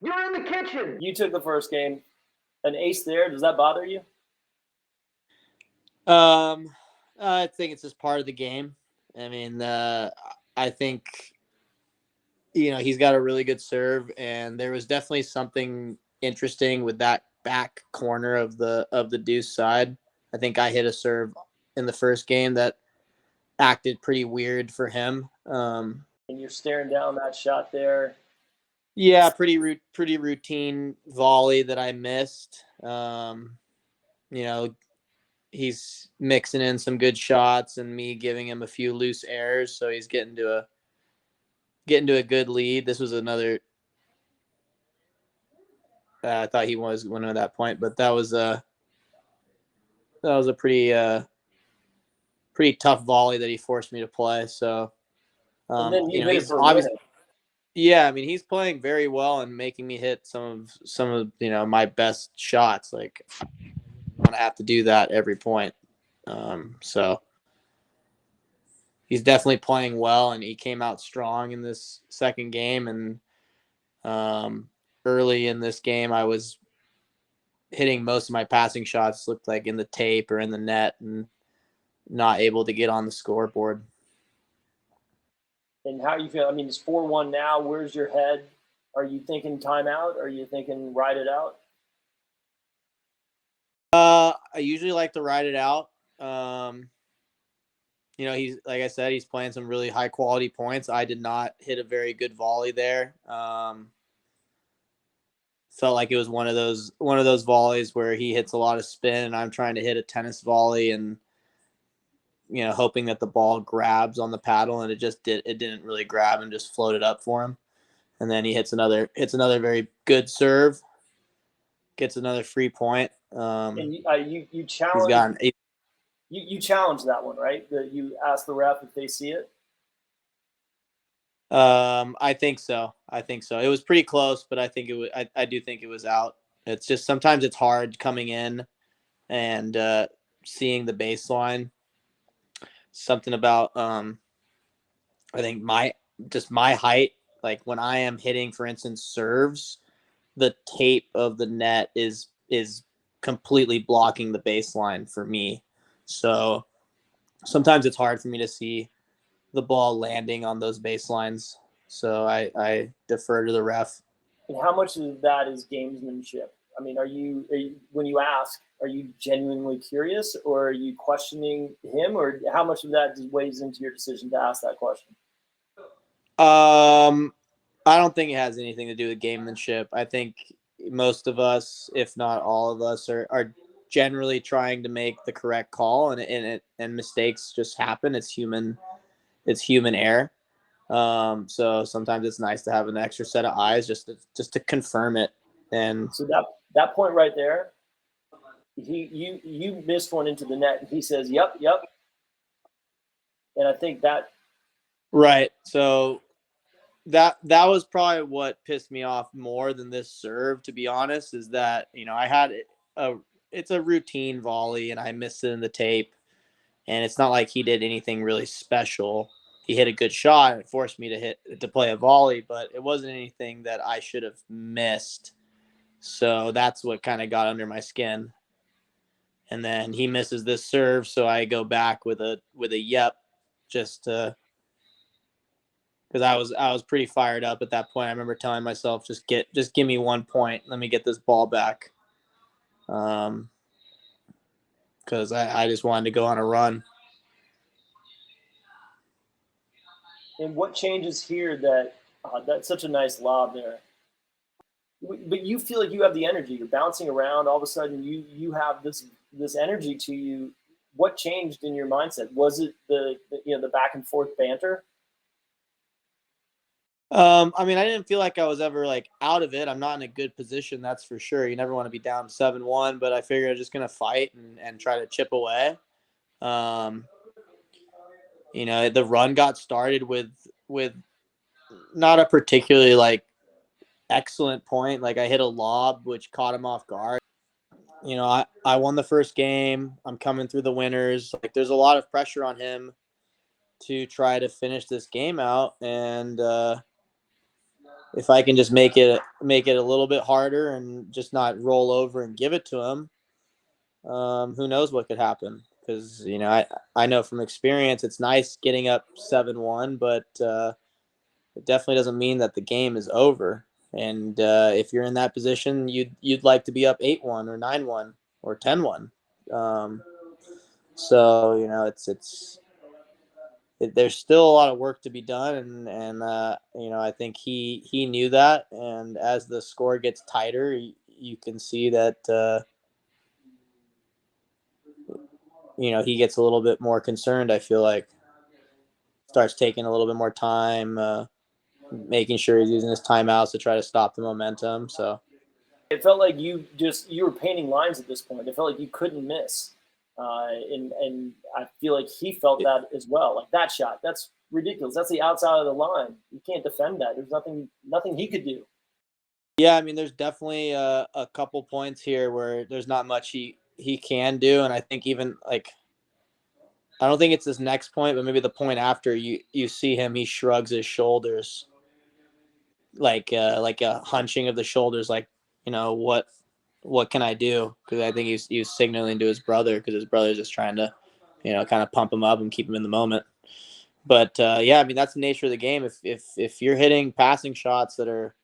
You're in the kitchen. You took the first game. An ace there. Does that bother you? I think it's just part of the game. I mean, I think, he's got a really good serve, and there was definitely something interesting with that back corner of the deuce side. I think I hit a serve in the first game that acted pretty weird for him. And you're staring down that shot there. Yeah, pretty routine volley that I missed. He's mixing in some good shots and me giving him a few loose errors, so he's getting to a good lead. This was another. I thought he was winning at that point, but that was a pretty tough volley that he forced me to play. So, and then he's obviously. Yeah, I mean, he's playing very well and making me hit some of my best shots. Like, I want to have to do that every point. So he's definitely playing well, and he came out strong in this second game. And early in this game, I was hitting most of my passing shots, looked like in the tape or in the net, and not able to get on the scoreboard. And how you feel? I mean, it's 4-1 now. Where's your head? Are you thinking timeout? Are you thinking ride it out? I usually like to ride it out. He's, like I said, he's playing some really high quality points. I did not hit a very good volley there. Felt like it was one of those volleys where he hits a lot of spin and I'm trying to hit a tennis volley and hoping that the ball grabs on the paddle, and it didn't really grab and just floated up for him. And then he hits another very good serve, gets another free point. And you challenge. You challenge that one, right? That you ask the ref if they see it. I think so. It was pretty close, but I think it was. I do think it was out. It's just sometimes it's hard coming in and seeing the baseline. Something about I think my height, like when I am hitting, for instance, serves, the tape of the net is completely blocking the baseline for me. So sometimes it's hard for me to see the ball landing on those baselines. So I defer to the ref. And how much of that is gamesmanship? I mean, are you when you ask, are you genuinely curious, or are you questioning him, or how much of that just weighs into your decision to ask that question? I don't think it has anything to do with gamemanship. I think most of us, if not all of us, are generally trying to make the correct call, and mistakes just happen. It's human error. So sometimes it's nice to have an extra set of eyes just to confirm it. And so that point right there, you missed one into the net, and he says, "Yep." And I think that right. So that was probably what pissed me off more than this serve, to be honest, is that I had it's a routine volley and I missed it in the tape, and it's not like he did anything really special. He hit a good shot and forced me to play a volley, but it wasn't anything that I should have missed. So that's what kind of got under my skin. And then he misses this serve, so I go back with a yep, just to, because I was pretty fired up at that point. I remember telling myself, just give me 1 point, let me get this ball back, because I just wanted to go on a run. And what changes here that that's such a nice lob there. But you feel like you have the energy. You're bouncing around. All of a sudden, you have this energy to you. What changed in your mindset? Was it the back and forth banter? I mean, I didn't feel like I was ever like out of it. I'm not in a good position, that's for sure. You never want to be down 7-1, but I figured I was just gonna fight and try to chip away. The run got started with not a particularly like excellent point. Like I hit a lob which caught him off guard. I won the first game. I'm coming through the winners. Like there's a lot of pressure on him to try to finish this game out, and if I can just make it a little bit harder and just not roll over and give it to him, who knows what could happen? Because I know from experience it's nice getting up 7-1, but it definitely doesn't mean that the game is over. And if you're in that position, you'd like to be up 8-1 or 9-1 or 10-1. So there's still a lot of work to be done, and I think he knew that. And as the score gets tighter, you can see that he gets a little bit more concerned. I feel like starts taking a little bit more time, making sure he's using his timeouts to try to stop the momentum. So It felt like you were painting lines at this point. It felt like you couldn't miss, and I feel like he felt that as well. Like that shot, that's ridiculous. That's the outside of the line. You can't defend that. There's nothing he could do. yeah, I mean, there's definitely a couple points here where there's not much he can do, and I think even like I don't think it's this next point, but maybe the point after you see him, he shrugs his shoulders like a hunching of the shoulders, like what can I do? Because I think he's signaling to his brother because his brother's just trying to kind of pump him up and keep him in the moment. But yeah, I mean that's the nature of the game. If you're hitting passing shots that are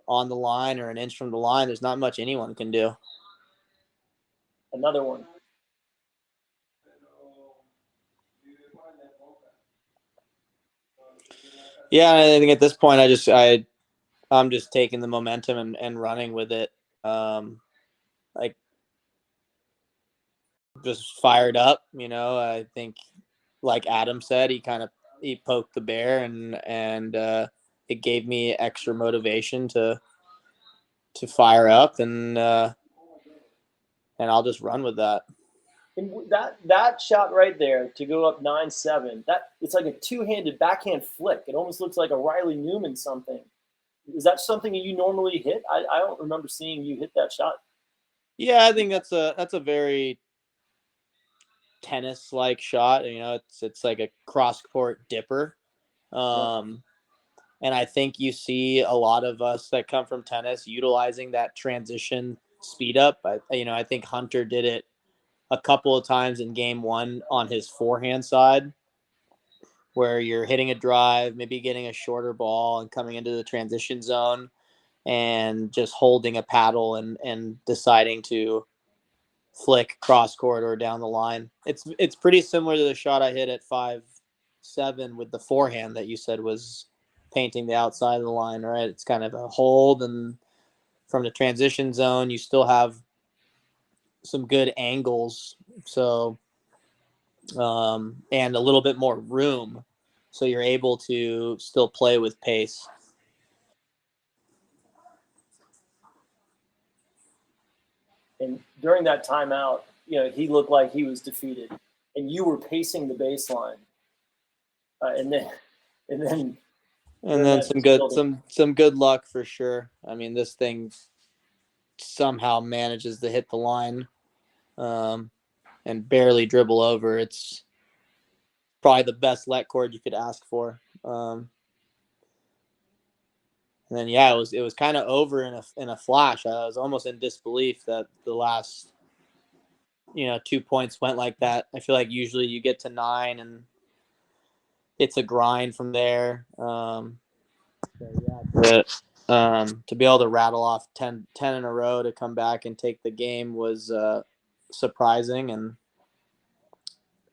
on the line or an inch from the line, there's not much anyone can do. Another one. Yeah, I think at this point I'm just taking the momentum and running with it. Like just fired up, I think like Adam said, he poked the bear and it gave me extra motivation to fire up and I'll just run with that. And that shot right there to go up 9-7. That it's like a two-handed backhand flick. It almost looks like a Riley Newman something. Is that something you normally hit? I don't remember seeing you hit that shot. Yeah, I think that's a very tennis like shot. It's like a cross court dipper. Yeah. And I think you see a lot of us that come from tennis utilizing that transition speed up. I think Hunter did it a couple of times in game one on his forehand side, where you're hitting a drive, maybe getting a shorter ball and coming into the transition zone and just holding a paddle and deciding to flick cross court or down the line. It's pretty similar to the shot I hit at 5-7 with the forehand that you said was painting the outside of the line, right? It's kind of a hold, and from the transition zone, you still have some good angles. So, and a little bit more room. So you're able to still play with pace. And during that timeout, he looked like he was defeated, and you were pacing the baseline, and then and then And then some good luck for sure. I mean, this thing somehow manages to hit the line and barely dribble over. It's probably the best let cord you could ask for. And then yeah, it was kind of over in a flash. I was almost in disbelief that the last 2 points went like that. I feel like usually you get to 9 and it's a grind from there. To be able to rattle off 10 in a row to come back and take the game was surprising and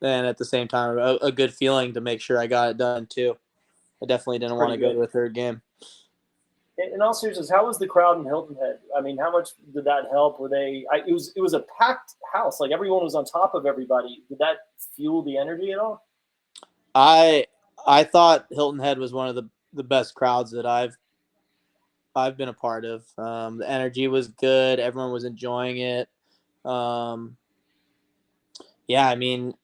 at the same time a good feeling to make sure I got it done too. I definitely didn't want to go to a third game. In all seriousness, how was the crowd in Hilton Head? I mean, how much did that help? Were they? It was a packed house. Like everyone was on top of everybody. Did that fuel the energy at all? I thought Hilton Head was one of the best crowds that I've been a part of. The energy was good. Everyone was enjoying it. Yeah, I mean,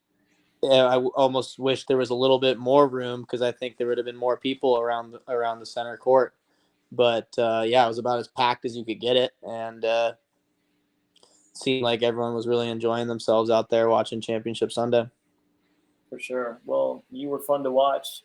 I almost wish there was a little bit more room because I think there would have been more people around the center court. But yeah, it was about as packed as you could get it, and it seemed like everyone was really enjoying themselves out there watching Championship Sunday. For sure. Well, you were fun to watch.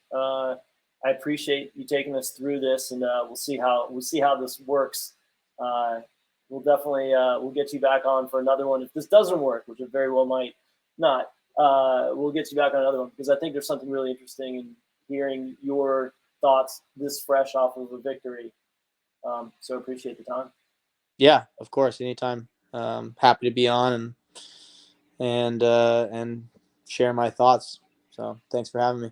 I appreciate you taking us through this, and we'll see how this works. We'll definitely we'll get you back on for another one. If this doesn't work, which it very well might not, we'll get you back on another one because I think there's something really interesting in hearing your thoughts this fresh off of a victory. So appreciate the time. Yeah, of course, anytime. Happy to be on and share my thoughts. So thanks for having me.